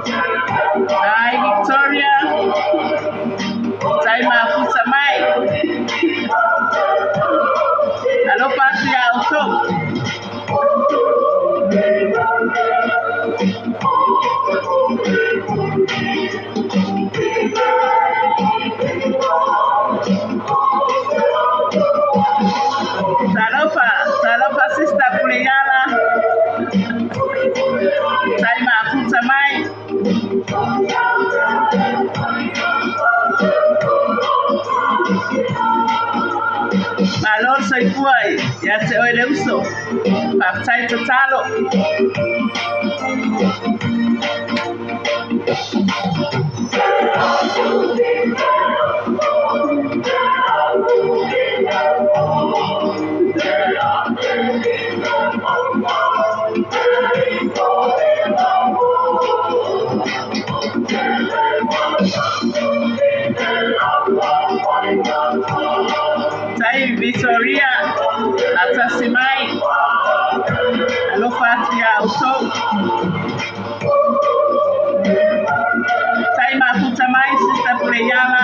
Hi, Victoria. Time mafuta mai. Hello, Patria also. Salofa, sister Puleyala. Time mafuta mai. Malor soy fuay, ya se oye uso. Paptai totalo. Tai Victoria, Atasimai. Hello, Patria also. Tai mafuta mai, sister Puleyala.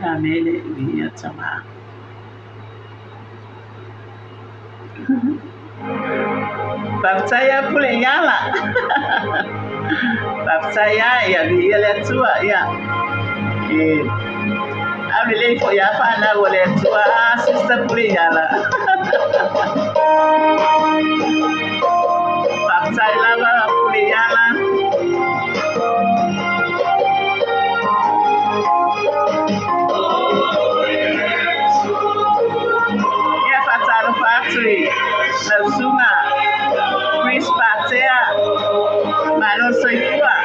Amele Vietama. Paptaya Puleyala. Paptaya ya vile tua ya. Abile for ya fana wole tua sister Puleyala. Paptaya la Puleyala. Factory, Lazuna, Chris Patea, Malo Soifua,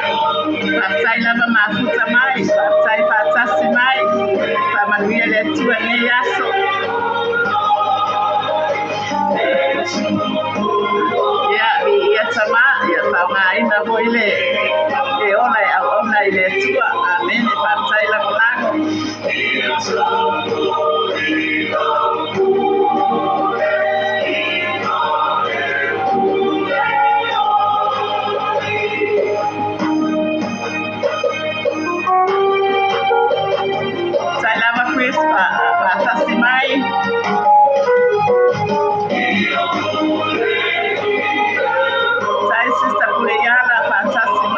abo ile ona ile tua amene partaila mlango Salama Chris Patasimai Sai Sister Kuleyana Fantastic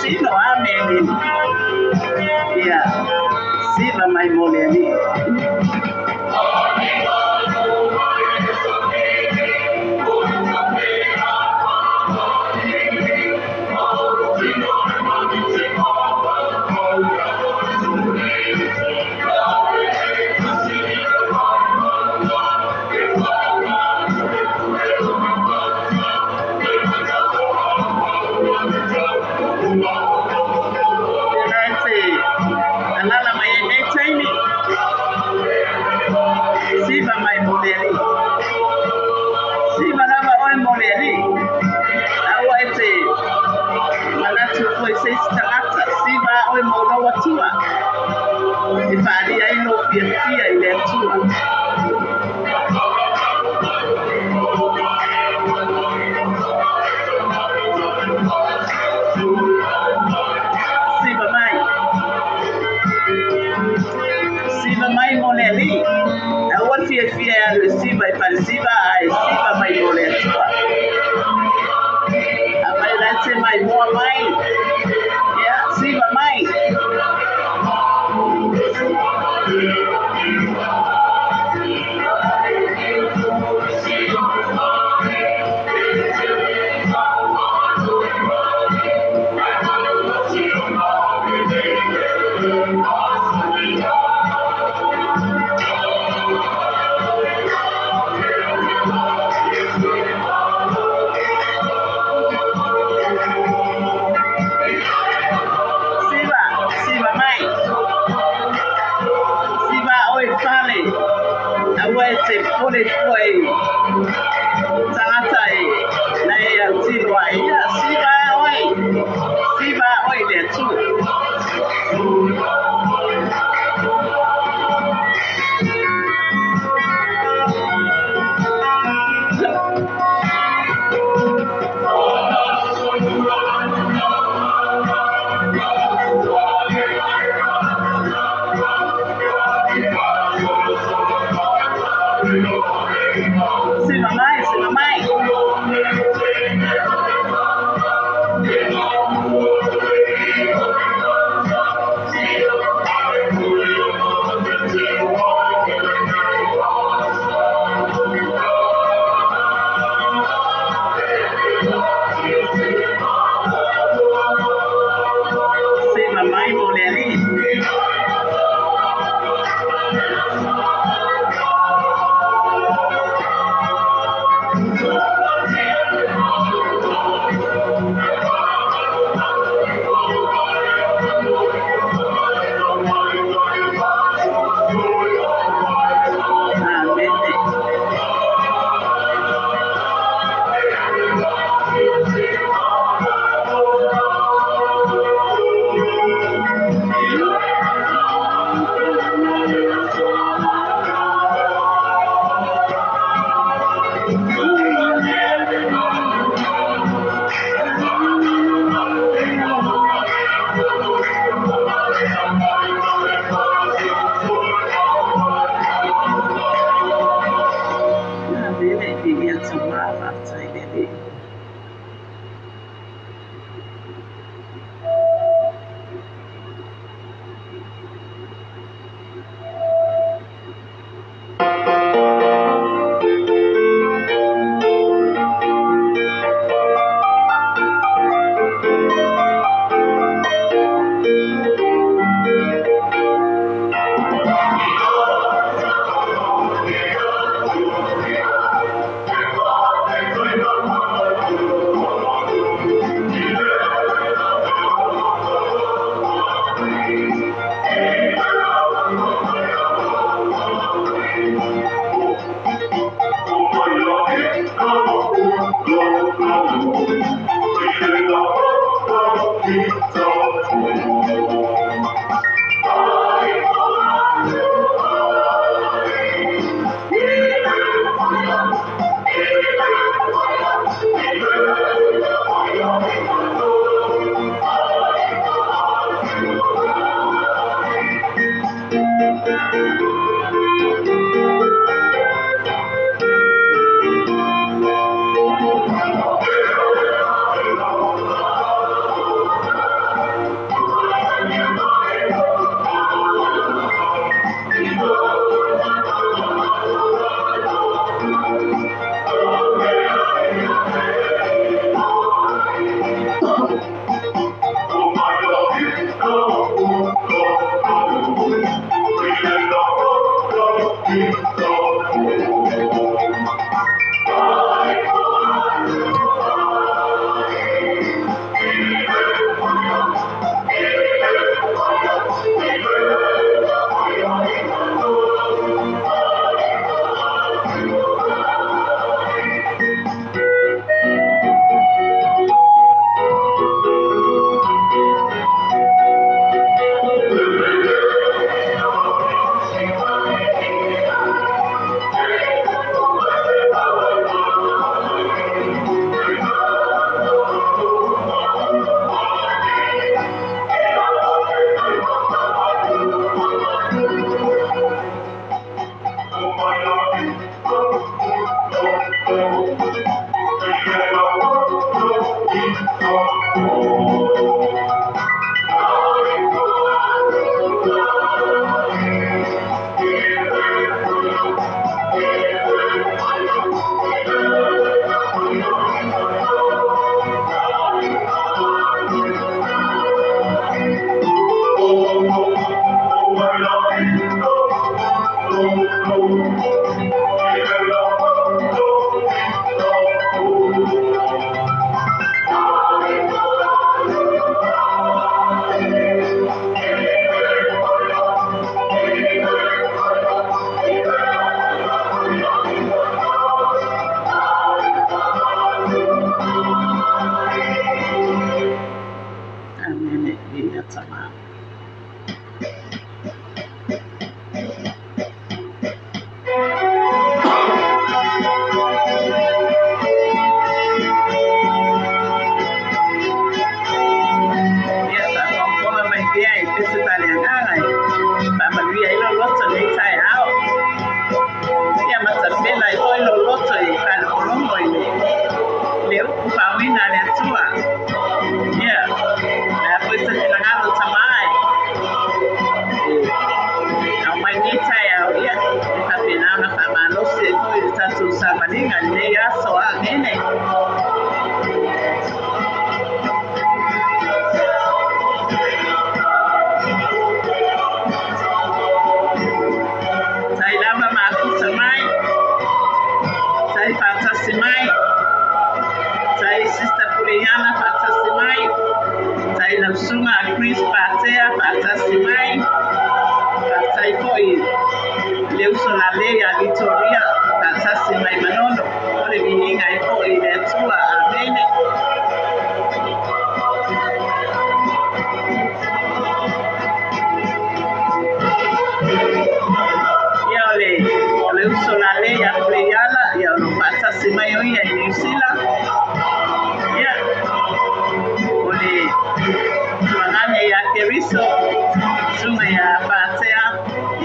Sino amen. Yeah. Siva mai moleni. Siva mai moleni. Siva lava oi moleni. Awa ete manatu foi seis tangata. Siva oi mola watua. Ifadi ai no fia ile tua. Siva mai moleni. Awa fia siva ifalsiva ai siva mai moleni tua. Abai that's in my more mind. Yeah, siva mai. Siva mai. Siva oi fale. Awa ete pole foi. Tangata e na e altilwa. Yeah, siva oi. Siva oi le tu.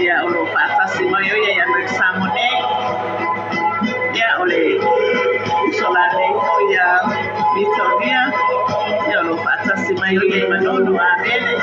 ia o lo whaatasi mai o ia mai samone. Ia o le usola nei o ia Victoria. Ia o lo whaatasi mai o ia manonu a mene.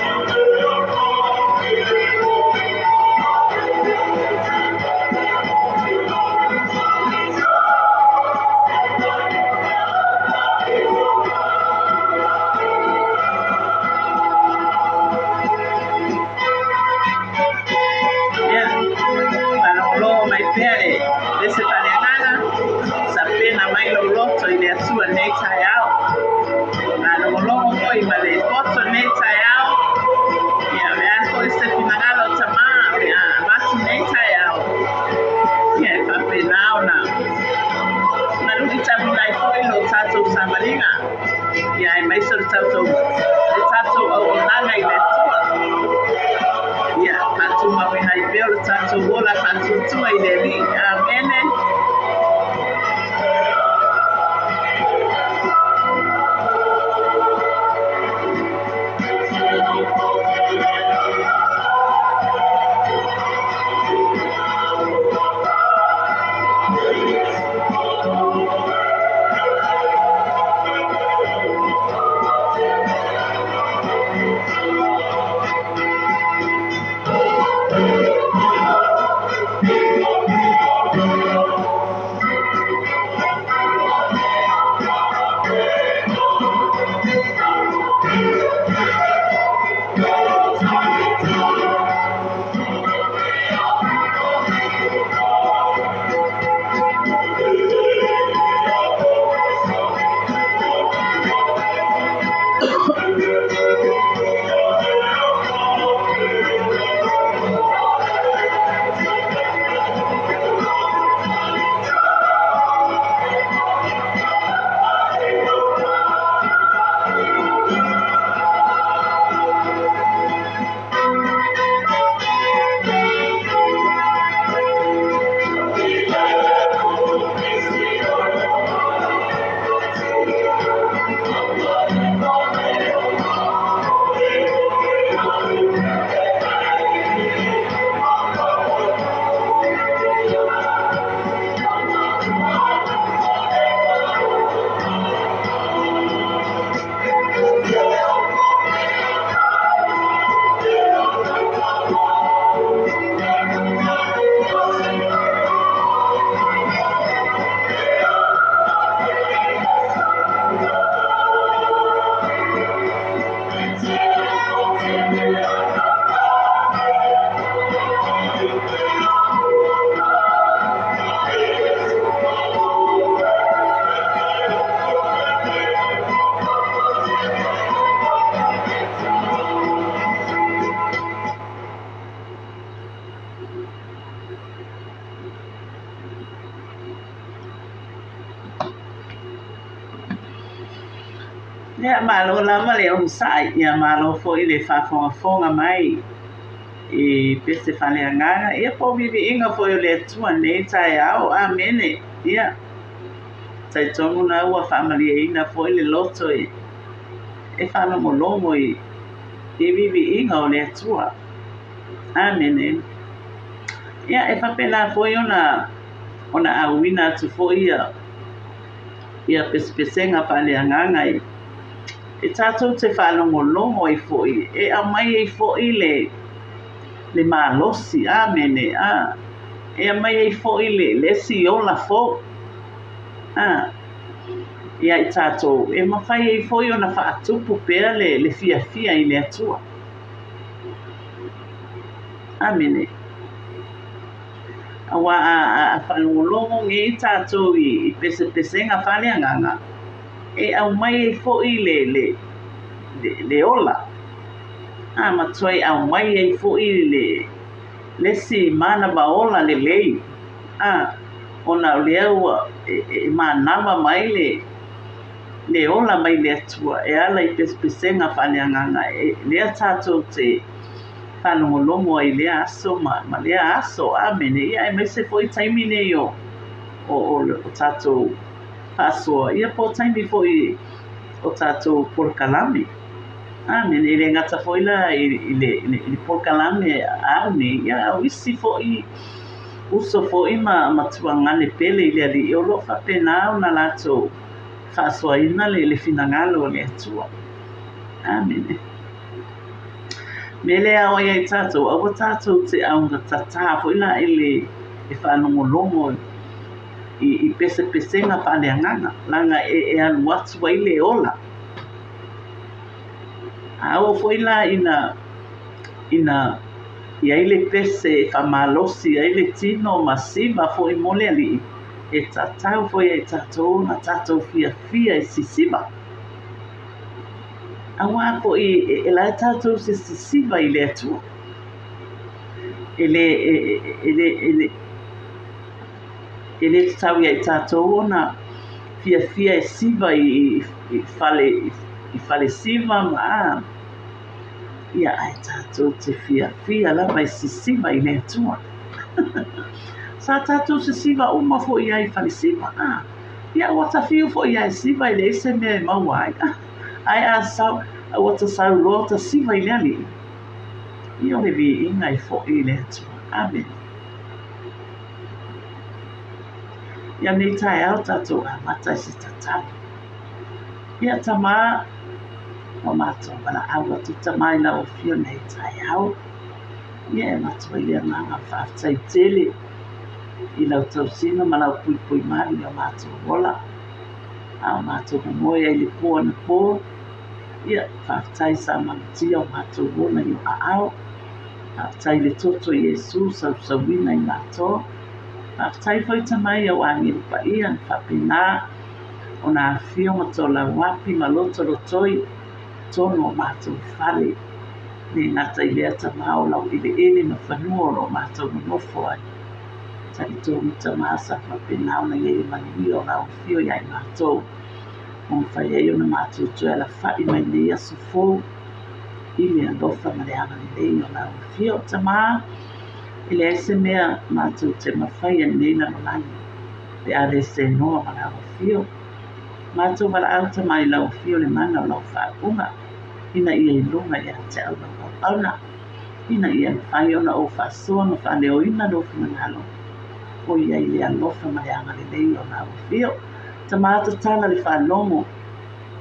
Ia malo lama le o sai ia malo fo i le whafonga mai i pese whaleanganga ia po vivi inga fo i le tua nei tai au a mene ia tai tongu na ua whamalia ina fo i le loto i e whanomo lomo i vivi inga o le tua a mene ia e whapena fo i ona awina atu fo ia pese pesenga whaleanganga i e tātou te whanongolongo i fōi, e a mai i fōi le mālosi, āmene, e a mai i fōi le si ola fō, ia i tātou, e mawhai i fōi o na whaatupu pēr le fia i le atua. Āmene. Awa a whanongolongo nge i tātou i pese-pesenga whaleanganga, e au mai e fōi le ola. Matoi au mai e fōi le si mana ba ola le lei. Ona o le au e manawa mai le ola mai le atua. E ala i pesenga whaneanganga. Lea tātou te whanongolomo ai lea aso ma lea aso. Amene. Ia e mai se fōi taimine o tātou pasoa. Ia po taimi foi o tātou porkalami. Amen. Ele ngata foi la ele polkalame aune ya wisi foi uso foi ma tuangane pele ile ali olo fa pena na lato fa soina le finangalo le tua. Amen. Mele a ia tato a tato te aunga tata foi la ele e fa no longo i pese nga pa le ngana langa e al what's wa ile ola. Ao foi lá ina ia ile pese fa malosi ile tino masiva foi mole ali e tatau foi e tatou na tatou fia e sisiva awa po e la tatou sisiva ile atu ele tau ia tatou na fia e siva i fale siva ma ia ai tatou te fia la vai sisiva i le tua. Sa tatou sisiva uma fo ia i fale siva. Ia wata fiu fo ia i siva i le ise me mawai. Ai a sau wata sau lota siva i le ali. Ia le vi inga i fo i le tua. Amen. Ia nei tae au tatou a matai si tatau. Ia tama o matou wala awa tu tamai na o fio nei tai au. Ia e matou ia nganga whaftai tele. I lau tau sino ma lau pui mari o matou wola. A matou moia i le pō na pō. Ia whaftai sa mamatia o matou wola i o au. Whaftai le toto Yesu sau wina i matou. Whaftai fai tamai au angiri pa ia ni whapina. O na fio ma tō la wapi ma loto rotoi. Tono matou fale ni ngata i lea tamao lau ele na whanua o matou nofo ai. Tari tō mita maasa whapenao na iei mani o lau fio iai matou. Mo mwhai ei o na matou tue ala whai mai nei asu fōu. I mea lofa ma leana ni lei o lau fio tamaa. I lea ese mea matou te mawhai ani nei na malangi. Le ale se noa ma lau fio. Matou wala au tamai lau fio le mana o lau whaunga. Ina ia i lunga ia te au lau pauna. Ina ia whai ona o whasoa ma whaneo ina lo finangalo. O ia i lea lofa ma leanga le lei o lau fio. Tamata tala le whanongo.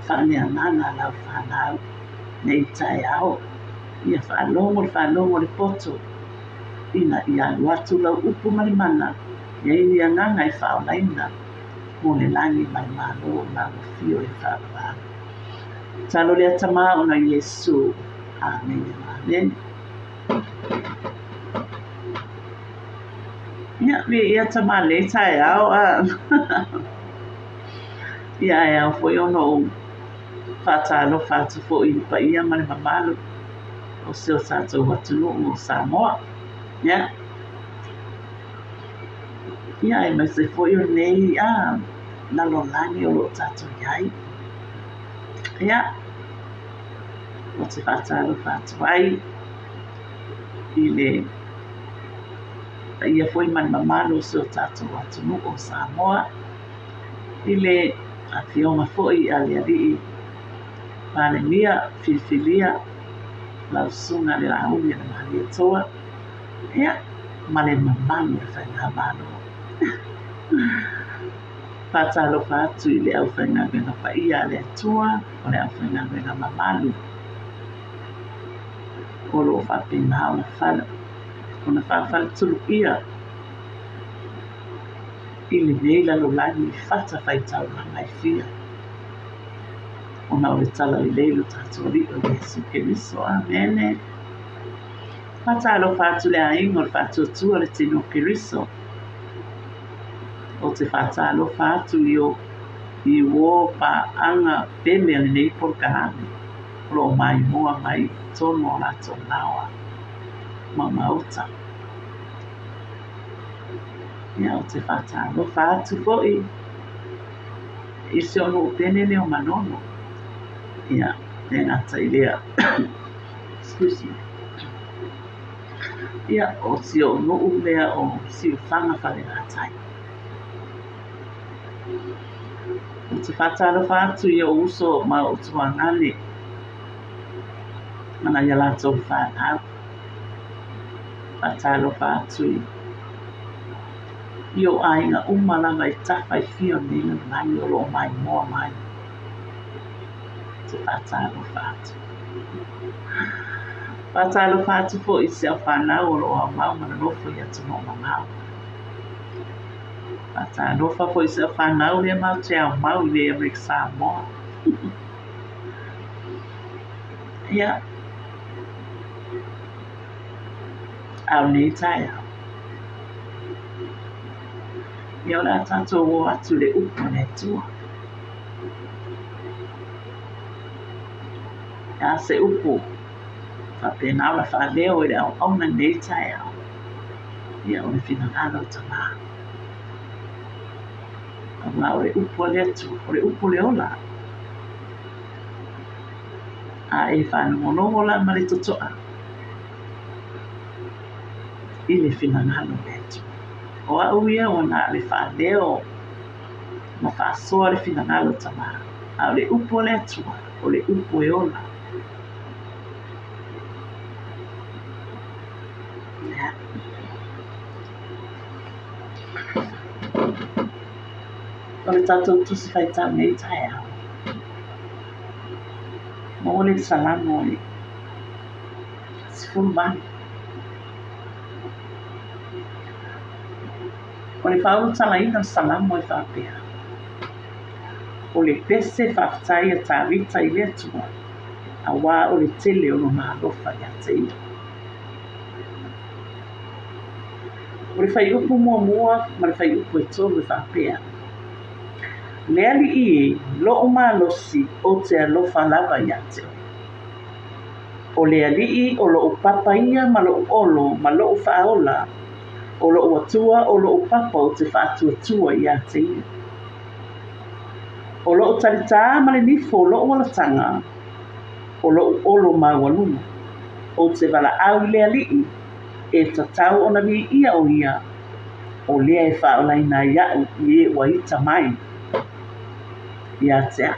Whanea nana lau whanau. Nei tai au. Ia whanongo le poto. Ina ia luatu lau upu malimana. Ia ia nganga i whaolaina. Mo le langi mai malo lau fio e whaapaa. Talo lea tama o na Yesu. Amen. Amen. Ia tama le tae au. Ia e au foi ono whatalo whatu fo i pa ia mani mamalo. O seo tatou watunu o Samoa. Ia e mai se foi o nei nalo langi o lo tatou iai. Ia, o te whatalo whatu ai, i le, ia foi mani mamalo se o tatou atunu o Samoa, i le a whionga foi a le alii, palemia, filfilia, lau sunga le launi na mahali toa, ia, ma le mamalo le whainga malo. Whatalo whatu i le au whainga wenga whaia le atua, o le au whainga wenga mamalu. O lo whapina o na whala. O na whawhala tulu ia. I le neila lo lani i whata whaitau na mai fia. O na o le tala i leilo tātou li o Yesu Keriso. Amen. Whatalo whatu le aingo le whatu tua le tino Keriso. O te whatalo whatu i o pa anga peme ali nei porkarani. Lo mai moa mai tono la tonawa. Mamauta. Ia o te whatalo whatu foi. I se ono o penene o manono. Ia, e ngata i lea. Excuse me. Ia, o si o no lea o si o whanga whale ngatai. O te whatalo whatu i o uso ma o tuangane. mana ia lātou whānau, whātalo whātui. Io ainga umala mai tawhai whio nina mai o lo mai moa mai. Te whātalo whātu. Whātalo whātu po i sea whānau o lo a mau mana rofo i atu no mamau. Whātalo wha po i sea whānau lea mau te au mau i le Amerika Samoa. Ia. Au nei tai au. Ia ora tātou o atu le upo ne tua. Ia se upo. Whapena ora whaleo i le au auna nei tai au. Ia o le whinangalo tama. Ama o le upo le atu, o le upo le ola. A e whanongonongo la ma le totoa. I le whinangalo le atu. O au ia o na le whaleo ma whasoa le whinangalo tama. A o le upo le atua, o le upo e ola. O le tātou tusi whaitau nei tai au. Ma o le salamo i sifuru mani. O le whauru talaina salamo i whapea. O le pese whaftai a tāwita i le atua. A wā o le tele o lo mahalofa i a teira. O le whai upu mua ma le whai upu e tolu i whapea. Lea li I lo o malosi o te alofa lava i a teo. O lea li I o lo o papaia ma lo o olo ma lo o whaola. O lo o atua o lo o papa o te whaatuatua i a teira. O lo o tarita ma le nifo o lo o walatanga. O lo o olo ma waluma. O te wala au lea li I e tatau o na vi ia o ia. O lea e whaola ina iau I e waita mai. Ia tea.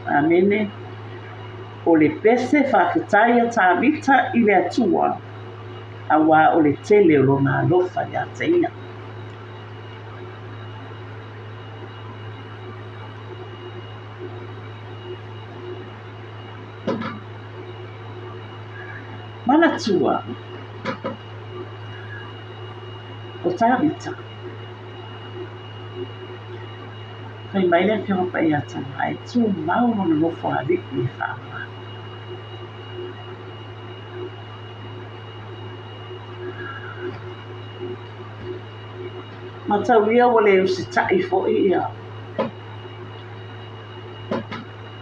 Amene. O le pese whawhitai a tāwita I le atua. A wā o le tele o lona alofa ia teina. Mana tua. O tāwita. Kai mai le kia mapai atanga ai tū mauro na lofo a riki e whaama. Ma tau ia wale o se tai fo ia.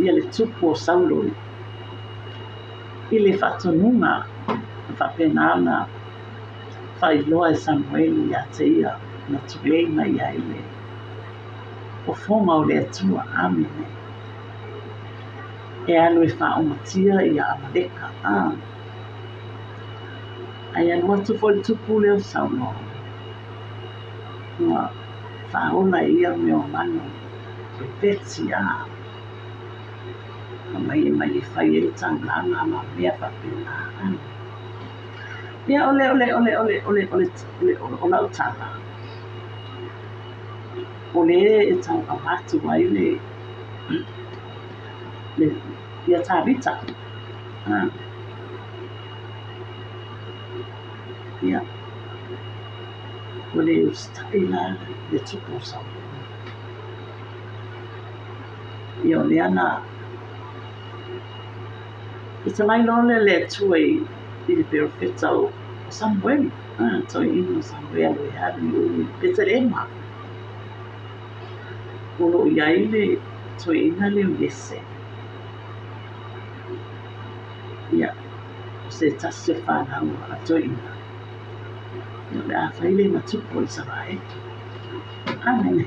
Ia le tupu o sauroi. I le whatonunga. Whapena ana. Whailoa e Samueli ia te ia. Na tuei mai ai le. O fonga o le atua amine. E anu e whaomatia I a Amaleka. Ai anu atu fo le tupu leo sauno. Nua whaola ia me o mano. Ke peti a. Mai e whai e tanganga ma mea whapena. Ia ole utala. Ole e tanga watu mai le ia tāwita. Ia. Ole ustai la le tupu sau. Ia ole ana. I te mai lole le tuai I le perfetau Samueli. Toi ino Samueli e hari o Peterema. Olo iai le toi ina le uese. Ia. Se tase whanau a toi ina. Ia le a whaile matupo I sarai. Amene.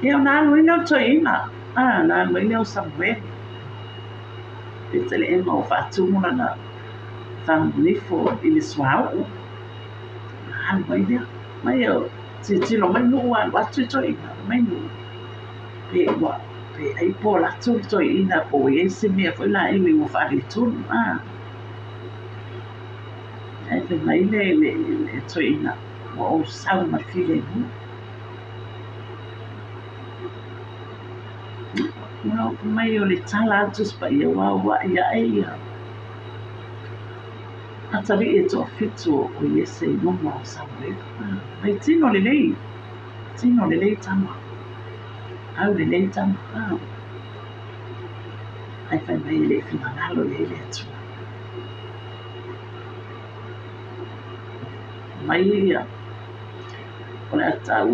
Ia o nā luina o toi ina. Nā luina o Samueli. Petele ema o whātumuna na whanifo I le swau. Hanu mai lea. Mai o titilo mai nuu an watu toi ina. Mai nuu. Pe pe ai po la tu to ina po e se me foi la i o fa di tu e pe mai le to ina o sa ma file no mai o le tala tu spa ia wa ia ia atari e to fitu o ye se no mo sa mai tino le lei tama au le lei tama ai fai mai le finangalo le tu mai ia o le atau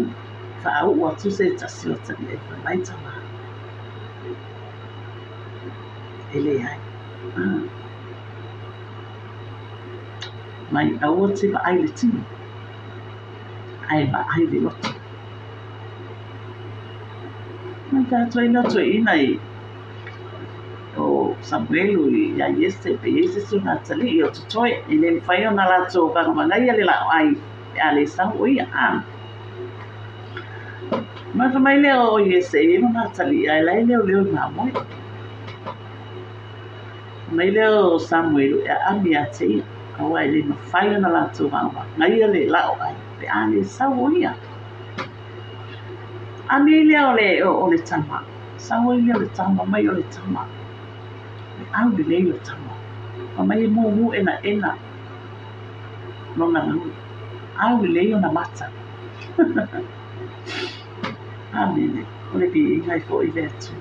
fa au wa tu se tasi o tani e mai tama ele ai mai au te ba ai le tino ai ba ai le loto mai ka to ina i o Samuelu i a yeste pe yeste suna tali i o tutoi i le whai o na lato ka mangai ale la ai e ale sang ui a mai ka mai leo o yeste i no na tali ai lai leo na moi mai leo Samuelu e ami a te ia awa i le no whai o na lato ka mangai ale la ai pe ale sang ui a ami leo le o le tama sang ui leo le tama mai o le tama au le lei o tama ma mai mo ena no na au le lei o na mata amene o le bi ngai fo i le tu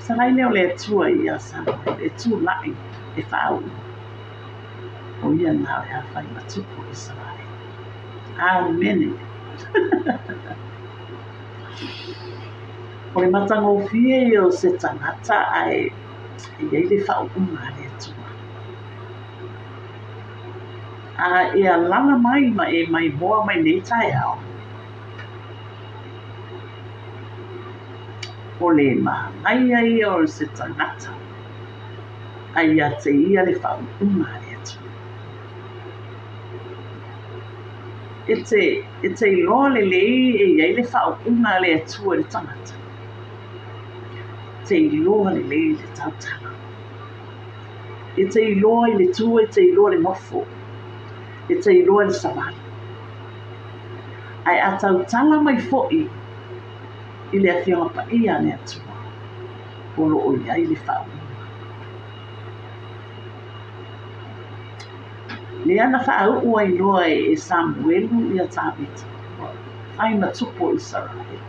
sa lai leo le tu ai asa le tu lai e fau o ia na e a fai matu po i sa lai amene o le matango fie o se tangata ai i le whao unga le atua. A e a langa mai ma e mai moa mai nei tai au. O le ngai ai o se tangata ai a te ia le whao unga le atua. E te iloa le lei e iai le whao unga le atua le tangata. Te iloa le lei le tautanga. E te iloa i le tua, e te iloa le mofo. E te iloa le savali. Ai a tautanga mai fo'i i le awhianga pa ia ne atua. Polo o iai le whao. Le ana whao ua i loa e Samuelu i a tāwita. Ai na tupo i Sarai.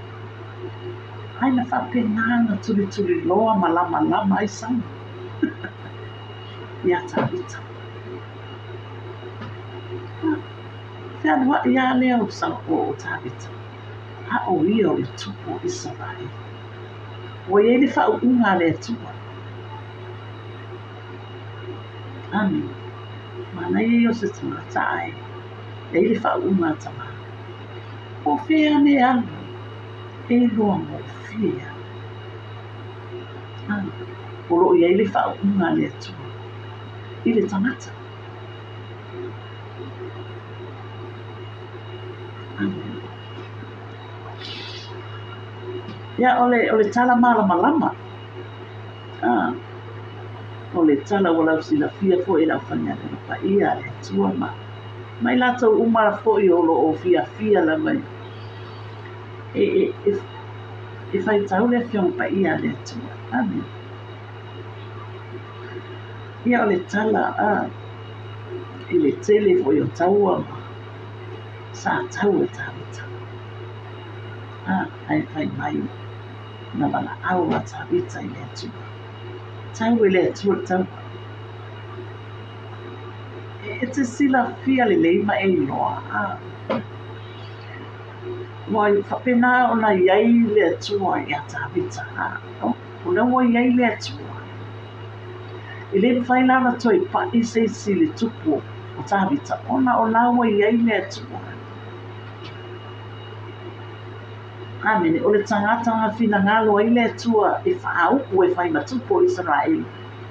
Ai na whapenanga tuli loa malama ai Samu. Ia tāwita. Whia nua ia leo sa o tāwita. A o ia o le tupo i Sarai. O ia le whao unga le tua. Amen. Mana i o se tangata ai. E le whao unga tama. O whea me anu. E loa mo fia. O lo ia le whao unga le tua. I le tangata. Ia o le tala malama. O le tala wala sila fia fo i la whanya na pa ia le tua ma. Mai lato umara fo i o lo o fia la mai. E fai tau le fiong pa ia le tua. Amen. Ia o le tala i le tele fo i o taua ma. Sa tau e tāwita. Ai fai mai na wala aua tāwita i le tua. Tau e le tua tau. E te sila fia le leima e loa. Wai whapena o na iai le tua i a tāwita. Una wa iai le tua. I le whailana toi pa i se sili tupu o tāwita. Ona o lawa iai le tua. Amene, o le tangata fina ngalo i le tua e whaau o e whai matupo Israel.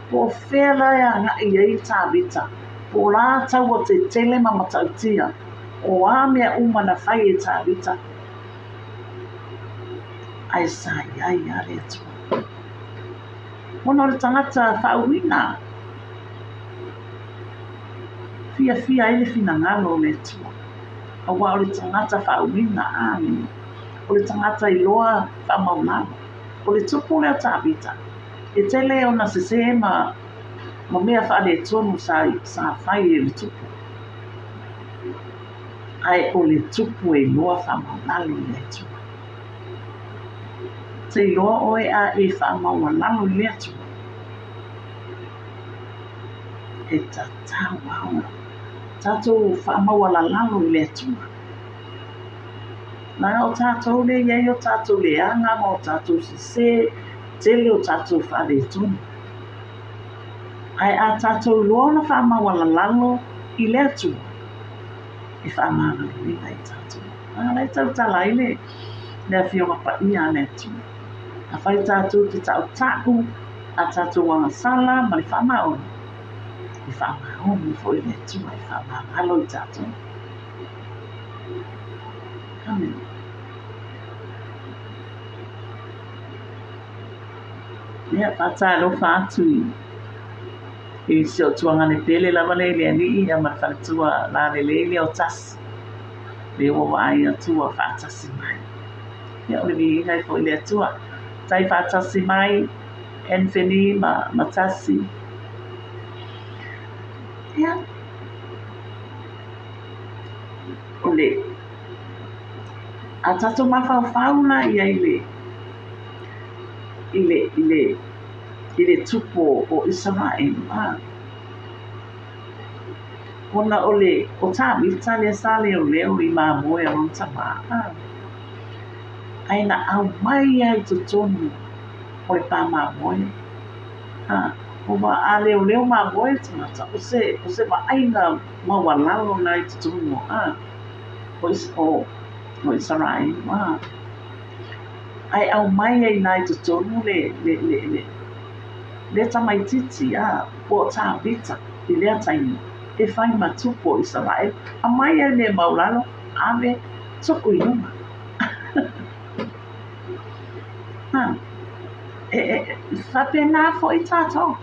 Po whera ea nga i ei tāwita. Po la tau o te tele mamatautia. O a mea umana whai e tāwita. ai sai ai are atua. Ona le tangata whauina. Fia ele fina ngalo le atua. Awa o le tangata whauina ani. O le tangata iloa whamaunalo. O le tupu leo tāpita. E tele ona se ma mea whaale tonu sa whai e le tupu. Ai o le tupu e loa whamaunalo le atua. Te iloa oe a e whamaunalo le atua. E tatau auna. Tatou whamaualalalo le atua. Na o tatou le iei o tatou le anga o tatou se tele o tatou whale tonu. Ai a tatou loana whamaualalalo i le atua. E whamaualalalo i tatou. Lai tau tala i le whionga pa ia le atua. A whai tatou te tau taku, a tatou wanga sala, ma le whamaona. I whamaona i fo i le atua, i whamaualo i tatou. Amen. Ia whatalo whātui. E se o tuanga ne pele lava le ani ia ma whalatua la le o tasi. Le o wai atua whatasi mai. Ia o le vi ngai fo i le atua. Tai whatasi mai, enfeni ma tasi. Ia. O le. A tatou mawhauwhauna ia i le tupo o Israel. Ona o tāmita le sale o leo i māmoe o tama. Aina au mai ai tutonu o le pā māmoe. O ma a leo māmoe tamata. O se ma aina mawalalo na i tutonu. O Israel. Ai au mai ai nai tutonu le tamaititi po tāmita i lea taimi. E whai matupo Israel. A mai ai le maulalo ame tuku i numa. Whapena fo i tātou.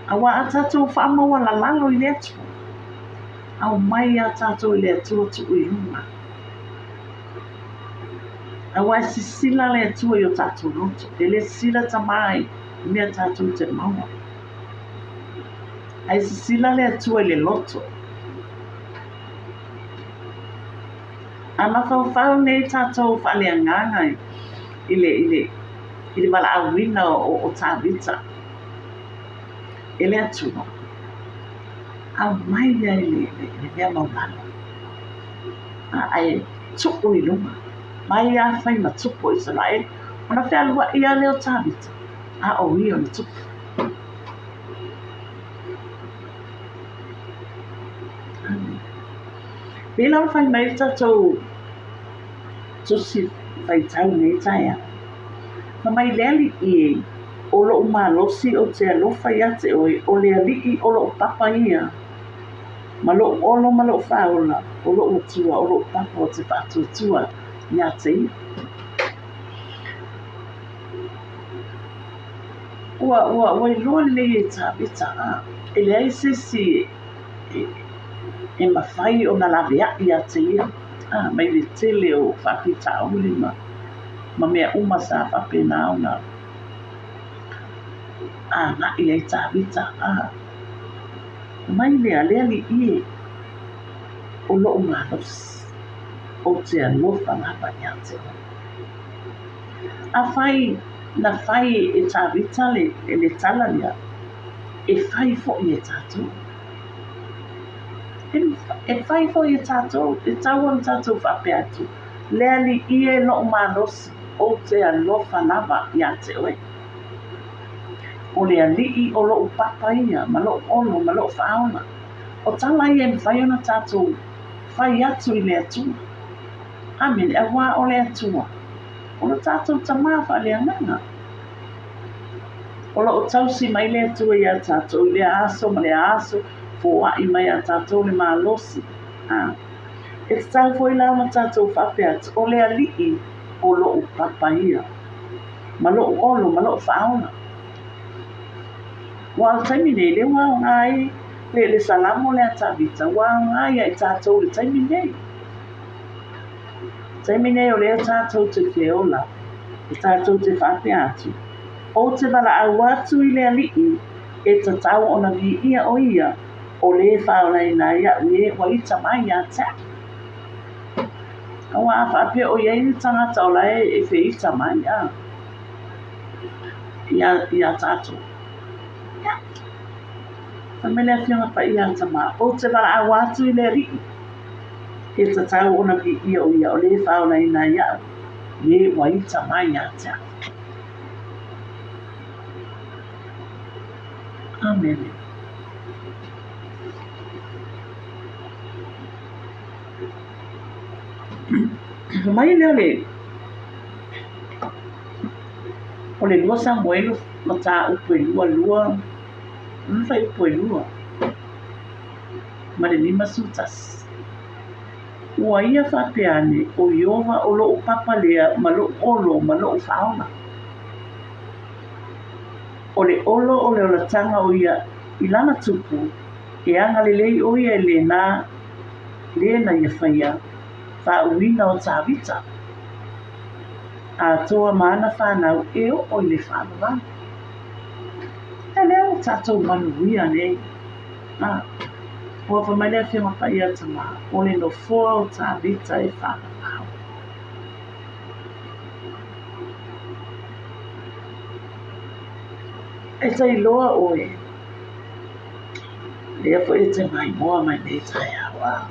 Awa a tātou whaamaua la lalo i lea tuku. Au mai a tātou i lea tuku i numa. Awa si sila le tua i o tātou roto. E le sila tamai mea tātou te maua. Ai si sila le tua i le loto. Ana whau nei tātou whale anganga i le mala awina o tāwita. E le atua. Au mai ia i le mea maulano. Ai tuku i luma. Mai a whai matupo Israel. Ona whea lua ia leo tāwita. A o i o le tupu. Bila whai mai tātou tusi whai tau nei taia. Ma mai leali i o lo umalosi o te alofa i ate o le alii o lo papa ia. Ma lo olo ma lo whaola o lo utua o lo papa o te patutua i ate ia. Ua i loa le e tāwita e le ai sisi e mawhai o na lawea i ate ia. Mai le tele o whakita auli ma mea uma sa whapena au na na i ai tāwita mai le aleali i o lo umanos o te alofa lava i ate. A whai na whai e tāwita le talaria e whai fo i e tātou. E whai fo i e tātou, e tauan tātou whape atu. Leali i e lo umanos o te alofa lava i ate oe. O le alii o lo upapa ia, ma lo ono, ma lo whaona. O tala i e mwhai ona tātou whai atu i le atua. Amen, e wā o le atua. O lo tātou tamawha le ananga. O lo o tausi mai le atua i a tātou, le aso, ma le aso, fo ai mai a tātou le malosi. E tau fo i lau ma tātou whape atu. O le alii, o lo'o papaia ma lo'o olo ma lo'o fa'aona ua o taimi nei le ua aoga ai le salamo le atavita ua aoga ai ai tatou le taimi nei o lea tatou te keola e tatou te whapea atu o te walaau atu i le ali'i e tatau ona vi'ia o ia o le whaolaina ia ue wa i tamai a te awa a whapea o iei ni tangata o lae e whi tamai a ia tatou Famele fianga pa ia tama o te walaau atu i le ali'i e tatau ona vi'ia o ia o le whaolaina ia ue wa i tamai a te Amen. Mai le o le lua Samuel ma tā upu lua nfai upu lua ma le lima sutas ua ia whapeane o Iova o lo'o papalea ma lo'o olo ma lo'o whaona o le olo o le olatanga o ia i lana tupu e anga le lei o ia e le na ia whaia whauina o tāwita a toa mana whanau e o le whanau e leo tatou manuia nei ua whamalea whianga pa ia tama o le no foa o tāwita e whanau e tai loa oe lea po e te mai moa mai nei tai awa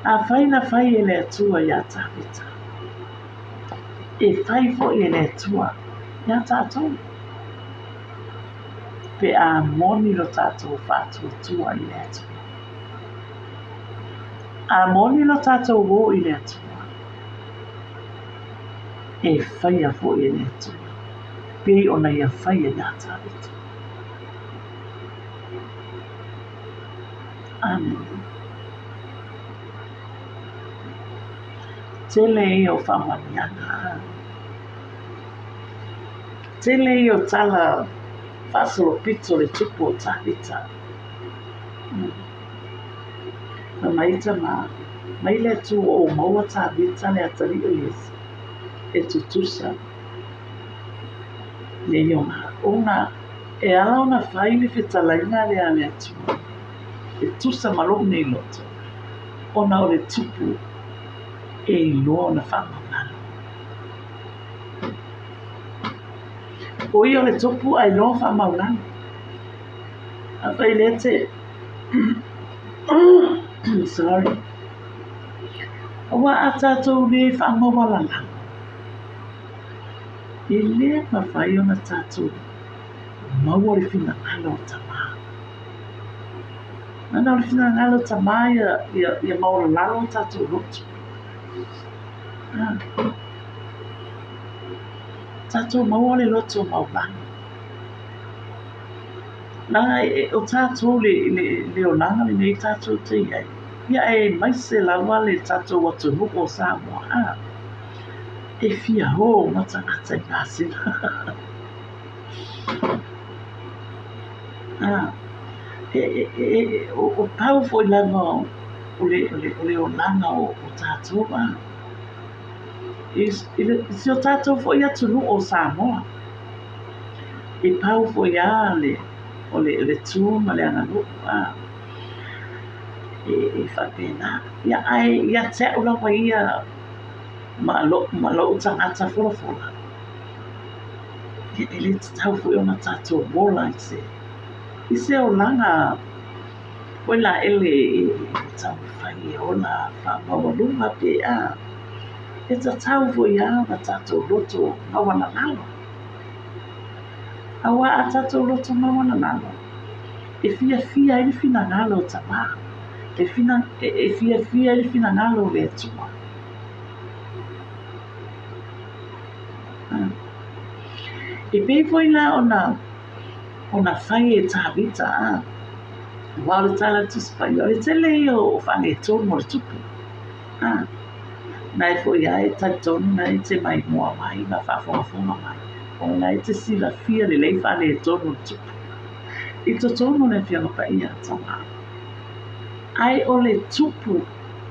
a whaina whai e le atua ia tāwita e whai fo e le atua ia tātou pe a moni lo tātou whātua tua i le atua a moni lo tātou wo i le atua e whaia fo e le atua pei ona ia whaia ia tāwita Amen. Tele i o whamaniana. Tele i o tala whasoro pito le tupu o tāwita. Na maita mai le tu o maua tāwita le atari o Yesu. E tutusa. Le iona. Ona e ala ona whai le whetalaina le ale atua. E tusa malok nei loto. Ona o le tupu. E loa ona whamanalo. O ia le tupu ai loa whamanalo. A whai le te... Sorry. Awa a tātou le whamawalala. E le ma whai ona tātou. Maua le whina ngalo tama. Nana le whina ngalo tama ia maura lalo tātou rotu. Tātou maua le loto maulanga. Nanga o tātou le o langa le nei tātou te iai. Ia e maise lawa le tātou watu nuko Samoa. E fia ho matangata i nāsina. O pau fo i langa o le o langa o tātou si o tātou fo i atunu o Samoa. E pau fo i a le tūma le anganu. E whapena. Ia te ula wa ia ma lo tangata fola. E le tau fo i ona tātou wola i se. I se o langa o la ele tau whai o la whamawalunga pe a. E ta tau fo i a na tātou loto mawana nalo. Awa a tātou loto mawana nalo. E fia i le fina nalo tama. E fia i le fina nalo le atua. E pei fo i la ona whai e tāwita Wale tala tuspai o le tele o whange tō mo le tupu. nai fo ia e taitonu nai te mai mua mai ma whaafonga mai. O nai te sila fia le lei whane e tonu tupu. I to tonu le whianga pa ia tanga. Ai o le tupu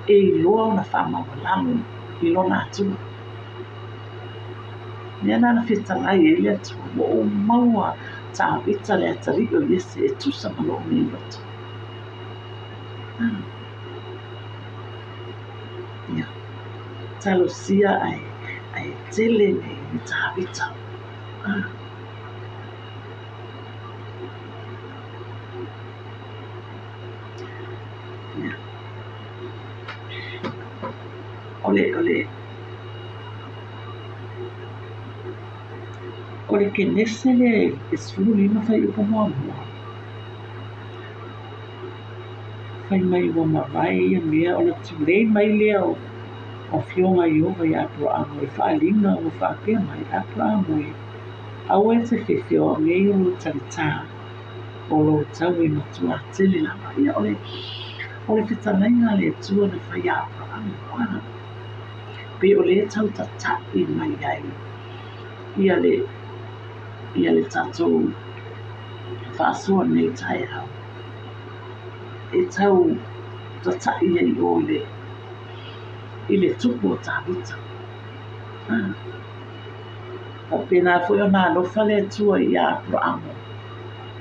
e iloa na whamawalamu i lona atua. Nea nana whitangai e le atua o maua tā ita le atari o Iese e tusa malo ni loto. Ia. Talosia ai tele ni tā ita. Ia. Ole. Ole ke nese le esfulu lima fai upo mua. Fai mai wa mawai ia mea o le tulei mai lea o fionga i oga i apura amo e whaalinga o whaapea mai apura amo e aua e te whiwhio a ngei o lo taritā o lo tau e matua atele lama ia ole whitanainga le tua na whai apura amo wana. Pe ole e tau tatai mai ai ia le tatou whaasua nei tai hau. E tau tatai ai o i le tupu o tāwita. O pēnā fwoi o nā lofa le tua i apura amo.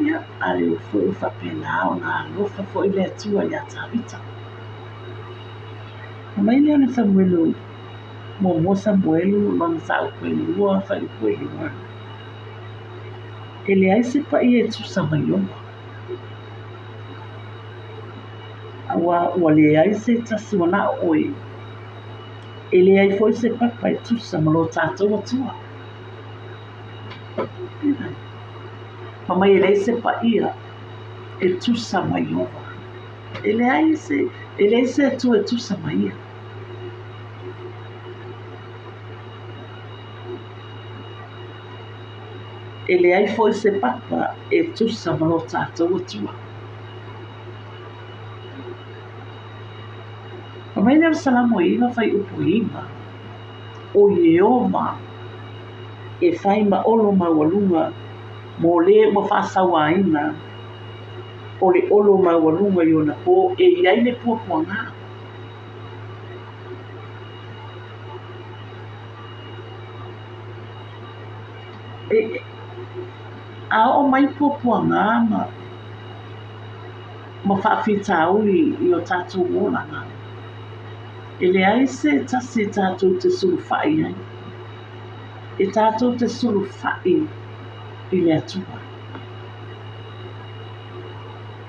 Ia, ale o fwoi o whapena o nā lofa fwoi le tua i a tāwita. O mai leo na Samuelu, mo Samuelu, lona sa upe lua, whai upe lua. E le aise pa i e tusa mai oma. Ua le aise tasi wana oi. E le ai foi se papa e tusa ma lo tātou atua. Mama e le se pa ia e tusa mai oma. E le aise atua e tusa mai ia. E le ai foi se papa e tusa ma lo tātou atua. Mama e le salamo iwa fai upo ima. O Yeoma e fai ma olo ma walunga mo le mo whasawa ina o le olo ma walunga i ona po e iai le puapuanga. A o mai puapuanga ma whaafitau i o tātou ngōlanga. E le aise tasi tātou te suru whai ai. E tātou te suru whai i le atua.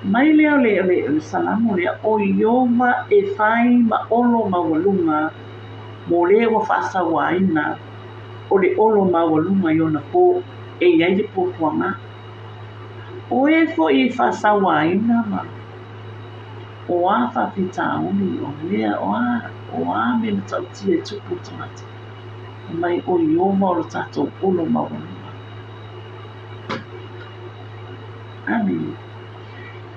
Mai leo le salamo lea o Yeoma e whai ma olo ma walunga mo le wa whaasawa ina o le olo ma walunga i ona po e iai le puapuanga. O e fo i whaasawa ina ma o a whawhitaoni o mea o a me matauti e tupu tamata. Mai o Yeoma o lo tātou olo ma walunga. Amen.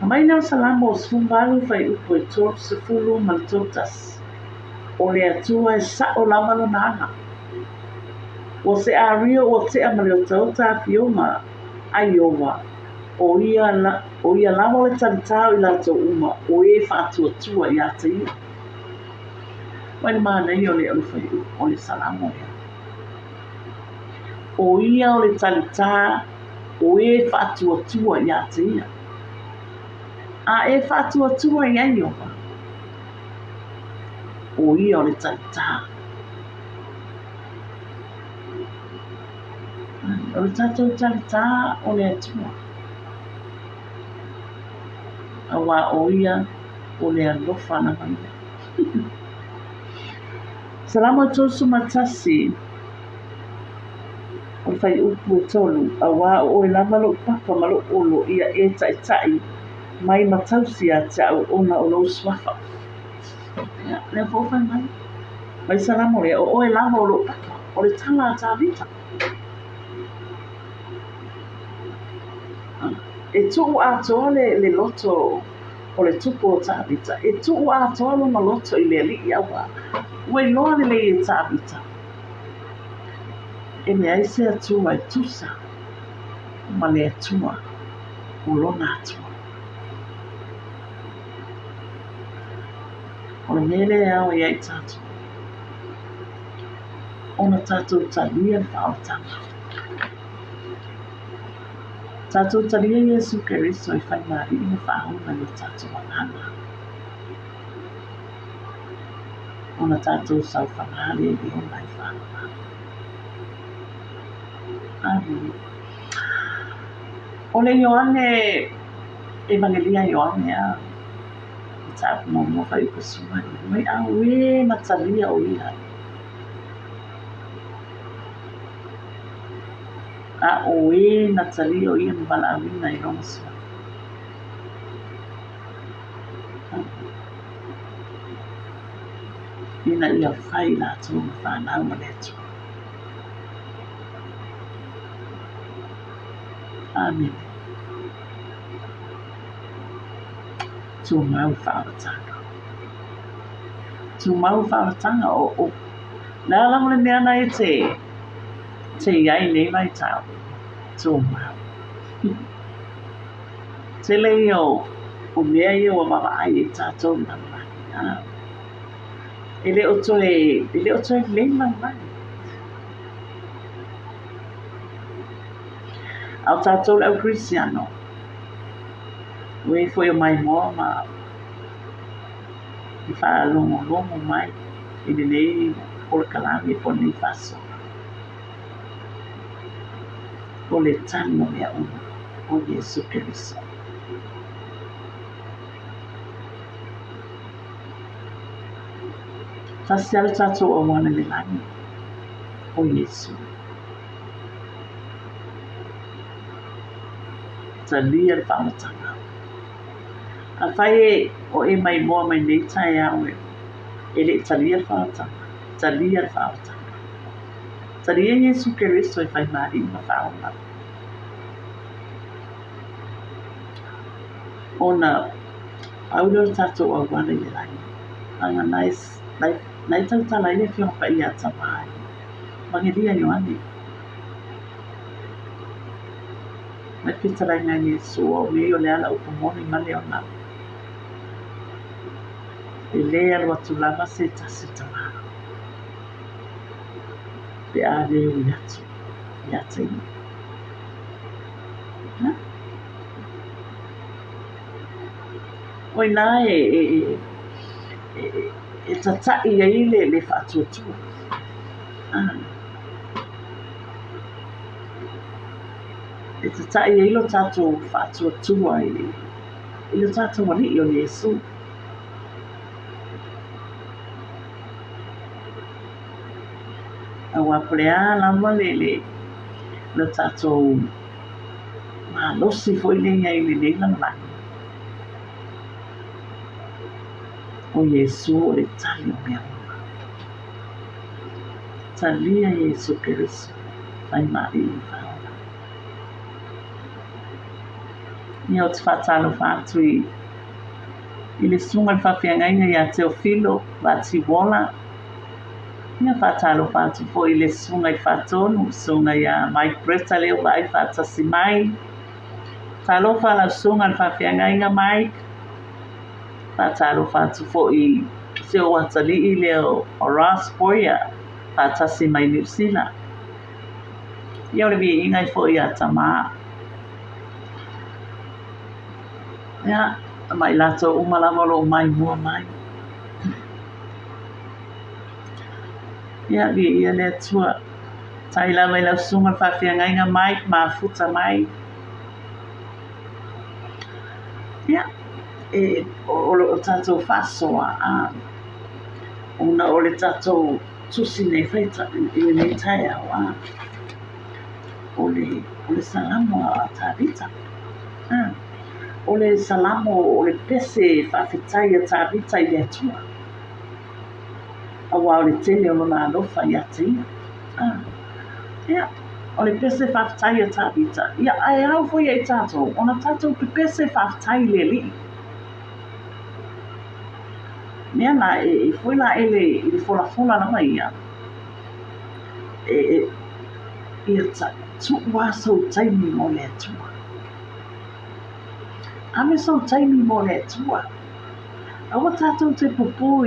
Mai nau salamo o sfungalu fai upo e tō sefulu maltotas. O le atua e sa o lama lo nana. O se a rio o te amaleo tau tā fioma a Yeoma. O ia lama le taritau i lato uma o e whaatua tua i ata ia. Mai ni maa nei o le fai upo o le salamo ia. O ia o le taritau o e whaatua tua i ata ia. A e whaatua tua i ai opa. O ia o le taritau. O le tatou taritau o le atua. Awa o ia o le alofa na mai. Salamo tosu matasi. O fai upu e tolu. Awa o e lama lo papa malo olo ia e tai mai matausi a te au ona o lo swafa. Le fofai mai. Mai salamo le o e lama o lo papa. O le tala a tāwita. E tuu atoa le loto o le tupu o tāwita. E tuu atoa lo na loto i le li awa. Ua iloa lelei e tāwita. E mea se atua e tusa. Ma le atua. O lona atua. O le mele au e ai tātua. Ona tātou talia whaotanga. Tātou talia Iesu Keriso i whai mari i me whaona le tātou wangana. Ona tātou sau whangare i ona i whaona. Amen. O le Ioane, Evangelia Ioane a i tāpu mo mo whai kusuma i mai au e matalia o ia. A o e Natalia o ia mbala awina i ronga sua. Ina ia whai la tō ma whanau ma letu. Amen. Tū mau whaaratanga. Tū mau whaaratanga o. Nā lango le mea nei te iai nei mai tau. Tū mau. Te lei o mea ia o mama ai e tātou na mai. Ele o toe le mai. Au tātou le au Cristiano. Ue foi o mai moa ma i wha longo mai. I le nei o le kalami po nei faso. O le tano mea una o Iesu Keriso. Tasiala tātou o wana le lani o Iesu. Talia le whamatanga. A whai o e mai moa mai nei tai au e le talia le whamatanga. Talia le whamatanga. Talia Iesu Keriso e whai mari ma whaona. Ona au leo tātou au wana le lani. Anga nai tautala ia whio pa ia tamai. Mangeria Ioane. Mai pitara ngai Iesu o me o le ala upo moni ma leo na. E lea lua tulava se tasi tamara. Pe a leo iatu. Iatu ina. Oi nā e tatai ia i le whaatuatua. E tatai ia i lo tātou whaatuatua i lo tātou wali i o Iesu. A wapulea lama le tātou ma losi fo i le ngai le langai. O Iesu o le tali o mea uma. Talia Iesu Keriso. Ai mari i whaona. Ia o te whatalo whātu i le sunga le whawhiangaina i a Teofilo Vati Wola. Ia whatalo whātu po i le sunga i whatonu. Sunga i a Mike Bretta leo vai whatasi mai. Talo whala sunga le whawhiangaina Mike. Tātaro whātu fo i se o watali i leo o Ross Boya whātasi mai New Zealand. Ia ore vi ingai fo i a tamā. Ia, mai lato umalawalo mai mua mai. Ia vi ia le tua. Taila mai lau sunga whawhiangainga mai, ma futa mai. Ia. O tātou whasoa ona o le tātou tusi nei whaita i nei tai au o le salamo a tāwita o le salamo o le pese whawhitai a tāwita i le atua awa o le tele o lona alofa i atia ia o le pese whawhitai a tāwita ia ai au fo i tātou ona tātou pe pese whawhitai le li Mea na foi la ele fola na mai ia tu wa so taimi mo le tua. Ame so taimi mo le tua. Awa tātou te pupu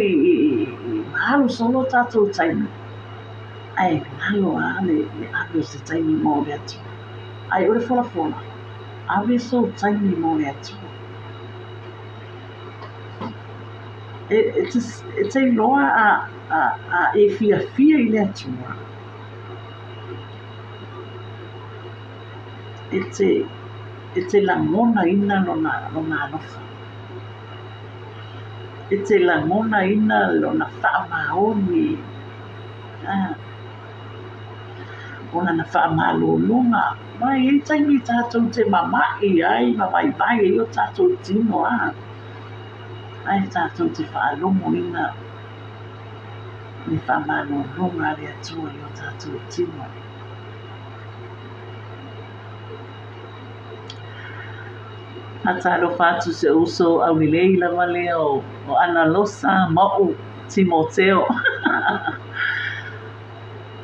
mahalo solo tātou taimi. Ai, halo a le ave se taimi mo le tua. Ai, ore fola. Ave so taimi mo le tua. E te loa a e fia i le tua. E te langona ina lona alofa. E te langona ina lona wha maoni. Ona na wha malolunga. Mai e taimi tātou te mamai ai, mamai e o tātou tino Ai tātou te whaalongo ina. Ni wha malolunga le atua i o tātou tino. Atalo fatu se uso au milei la vale o ana losa mau Timoteo.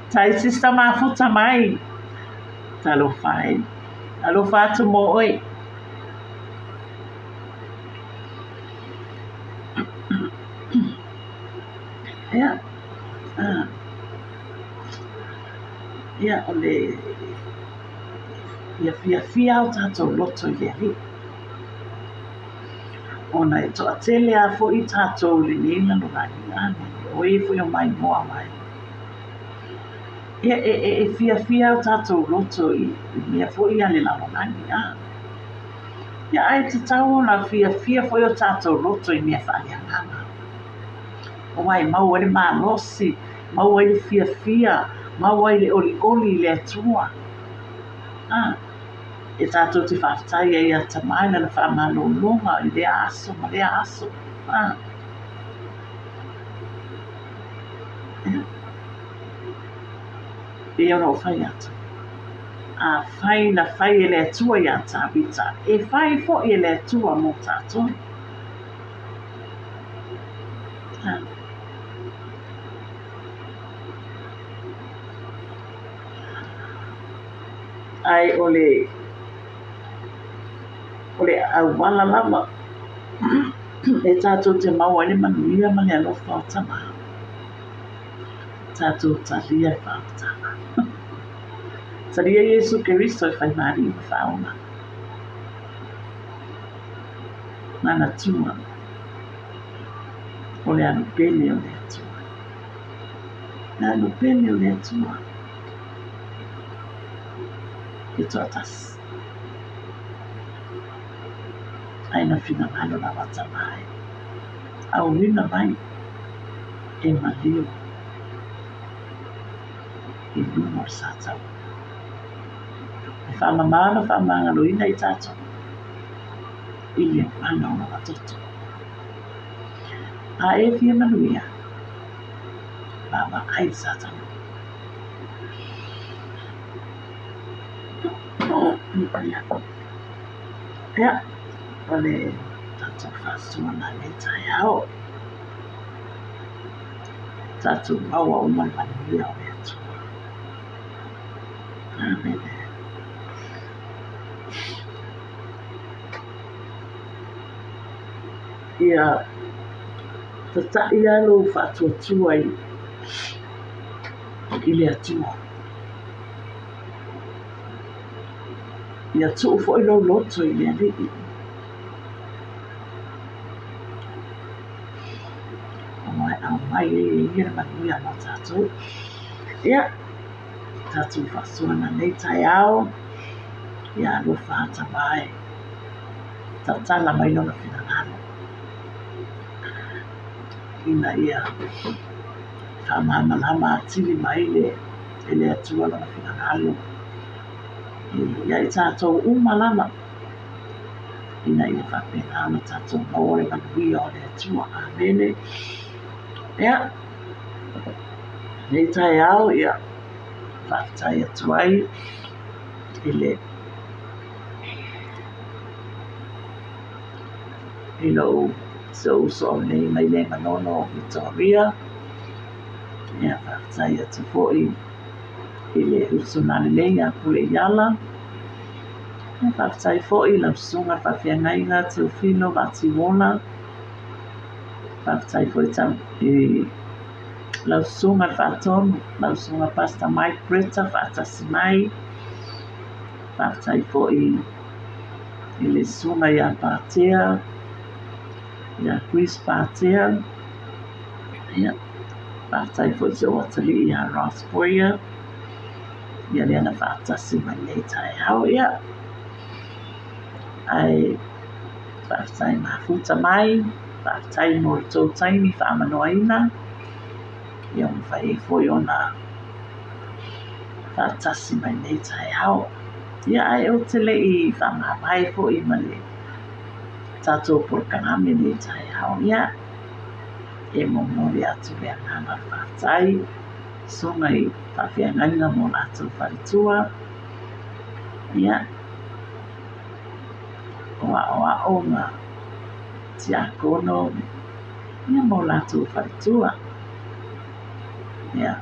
Tai sista mafuta mai. Talo fai. Alo fatu mo oi. Ya. Ya ole. Ya fia o tātou loto yeri. Ona e toa tele a fo i tātou le nina no rani ane. O e fo i o mai moa mai. E fia o tātou loto i mea fo i ane la rani Ia ai te tau na fia fo i o tātou loto i mea whaali anganga. O wai mau ele maa losi, mau ele fia, mau ele oli le atua. E tātou te whaftai e a tamaina na whamalolonga i le aso, ma le aso. E ono whai atu. A whai na whai e le atua i a tāpita. E whai fo i le atua mo tātou. Ai ole au wala lama. E tātou te maua le manuia ma le alofa o tama. Tātou talia e whaotana. Talia Yesu Keristo e whai maari i whaona. Nana tua. Ole anu pele o le atua. Anu pele o le atua. Ke toa tasi. Aina fina malo na wata mai. Au wina mai. E malio. I lumo satau. E whamamana whamangalo ina I tātou. I le mana o na watoto. A e fia manuia. Baba ai satau. Ya. Ole tātou whasua na le tai au. Tātou maua o mai manuia o le atua. Amen. Ia tatai alo whatuatua I le atua. Ia tuu fo I lo loto I le alii. Mai e ia manuia no tātou. Ia, tātou whasua na nei tai ao. Ia alo whata mai. Tatala mai no na whinangano. Ina ia whamama atili mai le atua no na whinangano. Ia I tātou umalama. Ina ia whapena ana tātou maore manuia o le atua. Amene. Ia, nei tai au, ia, whaktai atuai, I lo So nei mai le manono Victoria. Ia whaktai atu fōi i le usuna le lenga kule iala. Ia whaktai fōi la sunga whawhiangainga te uwhino Vatiwona. Whaktai fōi tam i la sunga whatonu, la sunga Pastor Mike Bretta whatasi mai. Whaktai fōi i le sunga ia pātea, ia Chris pātea. Ia whaktai fōi se otali ia Ross Boyer. Ia leana whaatasi mai nei tai hao ia. Ai whaatai mafuta mai, whaatai mo tō taimi whaamanoaina. Ia mwhai fōi ona whaatasi mai nei tai hao. Ia ai o te lei whaamapai fōi male. Tātou porkanami nei tai hao ia. E mōmori atu lea ngana whaatai. Songai whawhiangainga mō nātou wharitua. Ia. Oa o ngā tia kono. Ia mō nātou wharitua. Ia.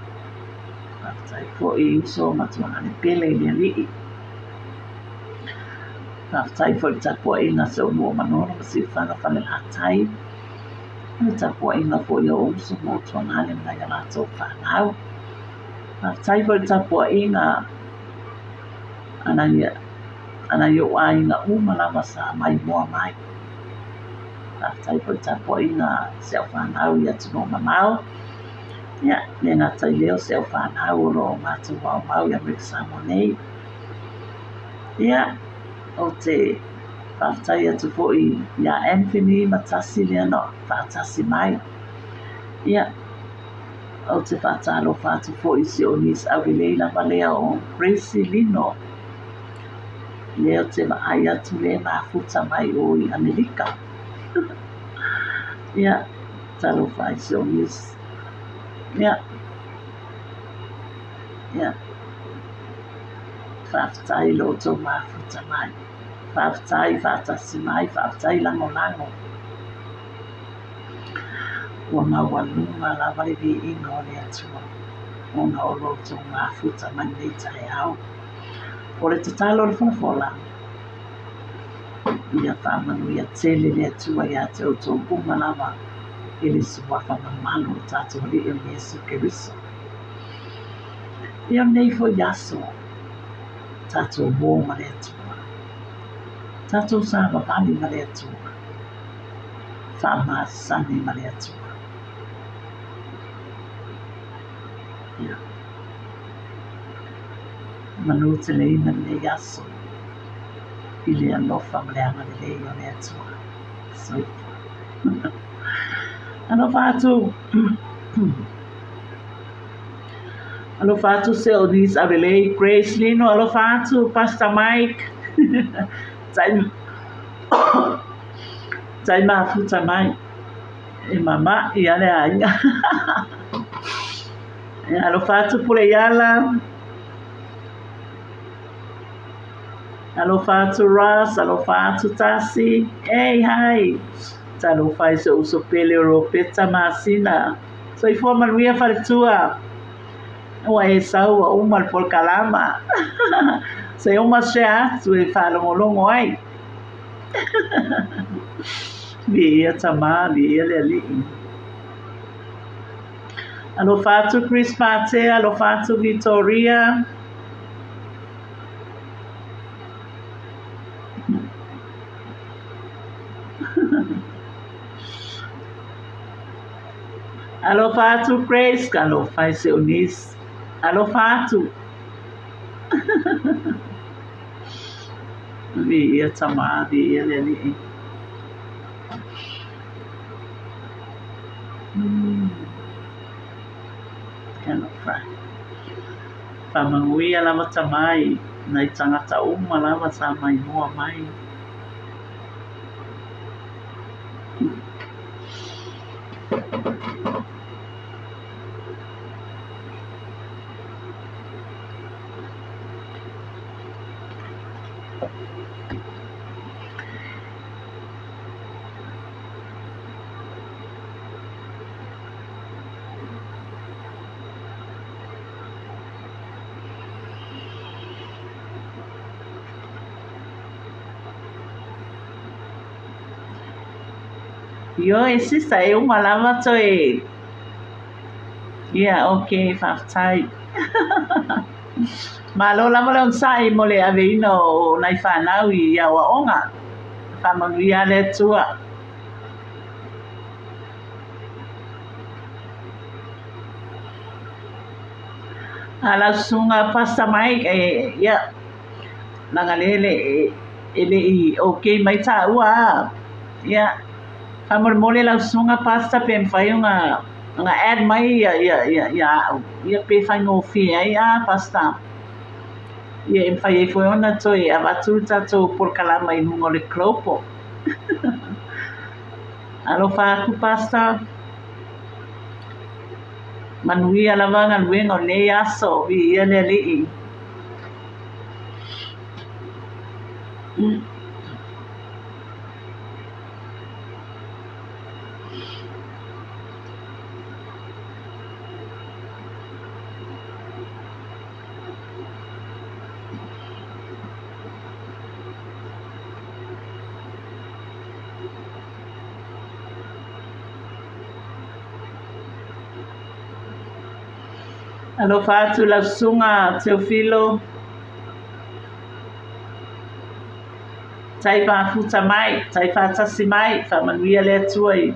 Whaatai fōi uso matuanga ne pele ni alii. Whaatai fōi tapua ina se o mua manono masi whanga whale hatai. Ia tapua ina fōi o uso mō tuangane ngai a nātou whanau. Whaatai fōi tapua ina ana yo aina umalawa sa mai moa mai. Whaatai fōi tapua ina se o whanau ia tuno mamau. Ia, ne ngā tai leo se o whanau o ro mātou wau mau ia Rick Samonei. Ia, o te whaatai atu fōi ia Anthony Matasi lea no whaatasi mai. Ia, o te whaatalo whaatu fōi si o Nis Awileila Valea o Gracie Lino. Leo te maai atu le mafuta mai o i Amerika. Ia, talo whai si o Nis. Ia. Ia. Whaatai lo tō mafuta mai. Whaatai whaatasi mai, whaatai lango lango. Ua mawalunga la walewi inga o le atua. Ona o lo tō mafuta mai nei tai au. O le tatalo le whanafola. Ia whamanu ia tele le atua ia te o tō kumalawa. Ele suwafa mamano tātou li o Yesu Keriso. Ia nei fo yaso. Tātou mō ma le atua. Tātou sāwa pali ma le atua. Whamasani ma le atua. Ia. Manu te leina le yaso. I le alofa ma le ama le lei o le atua. Soipa. Alo fatu se o Nis Avelei, Grace Lino, alo fatu, Pastor Mike. Tai mafuta mai. E mama, i ale ainga. Alo fatu pule yala. Alo fatu Ross, alo fatu Tasi. Hey, hi. Talo fai se uso pele o peta masina. So i forma Maria Faritua. Ua e sau a uma por kalama. Se uma se atu e whalongolongo ai. Bia tama, bia le ali. Alo fatu Chris Pate, alo fatu Victoria. Alo fatu Grace, alo fai se unis. Alo fatu. Via tama, via leli. Kano fai. Pamangui ala matamai. Nai tangata lava sa mai mua mai. Yo e sista e uma lava to e. Yeah, okay, whaftai. Malo lama leon sai mo le aveino nai whanau I awa onga. Whamanuia le tua. Ala sunga pasta mai e ya nanga lele ele I okay mai ta ua ya kamor mole la sunga pasta pe fai nga add mai ya pe fai no fi ai a pasta ya em fai foi ona to e avatu tato por kala mai no le clopo alo fa ku pasta manuia lavanga luengo le aso vi ele li alo fa tu la sunga Teofilo tai pa futa mai tai pa tasi mai fa manuia le tuai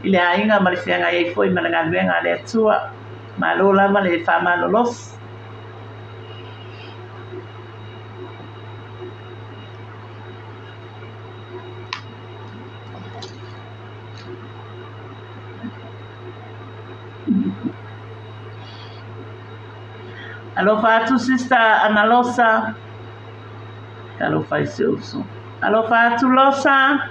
ile ainga ma le fianga e foi ma nga luenga le tua ma lo la ma le fa ma los alo fa tu sista analosa alo fa isso alo fa tu losa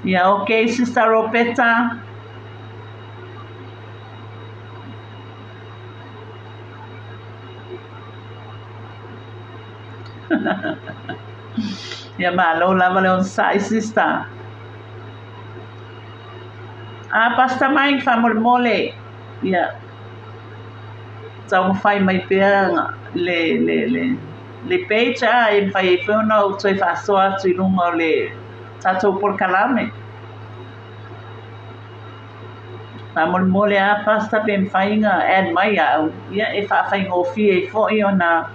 ya okay sista Ropeta ya malo lava leon sai sista pasta mai fa mole ya tau fai mai pea le page e fai fe no toi fa so tu lungo le tato por calame fa mole pasta pe fai nga add mai ya e fa fai ngo fi e fo I ona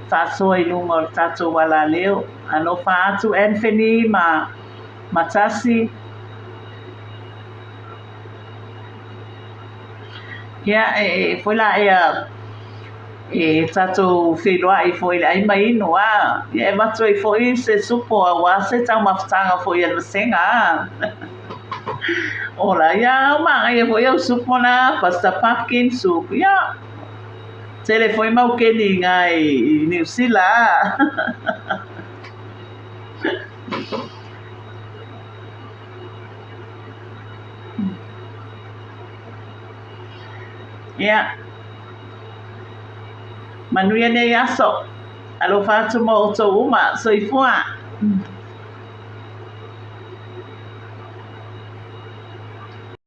fa so I lungo tato wala leo ano fa tu Anthony matasi ya foi lá tato whenua I foi ai mai noa e mato I foi se supo wa se tau mafutanga foi al senga ola ya ma e foi au supo na pasta pumpkin soup ya tele foi mau ke ni ngai New Zealand ya manuia ne yaso alo fa tu mo to uma so I fua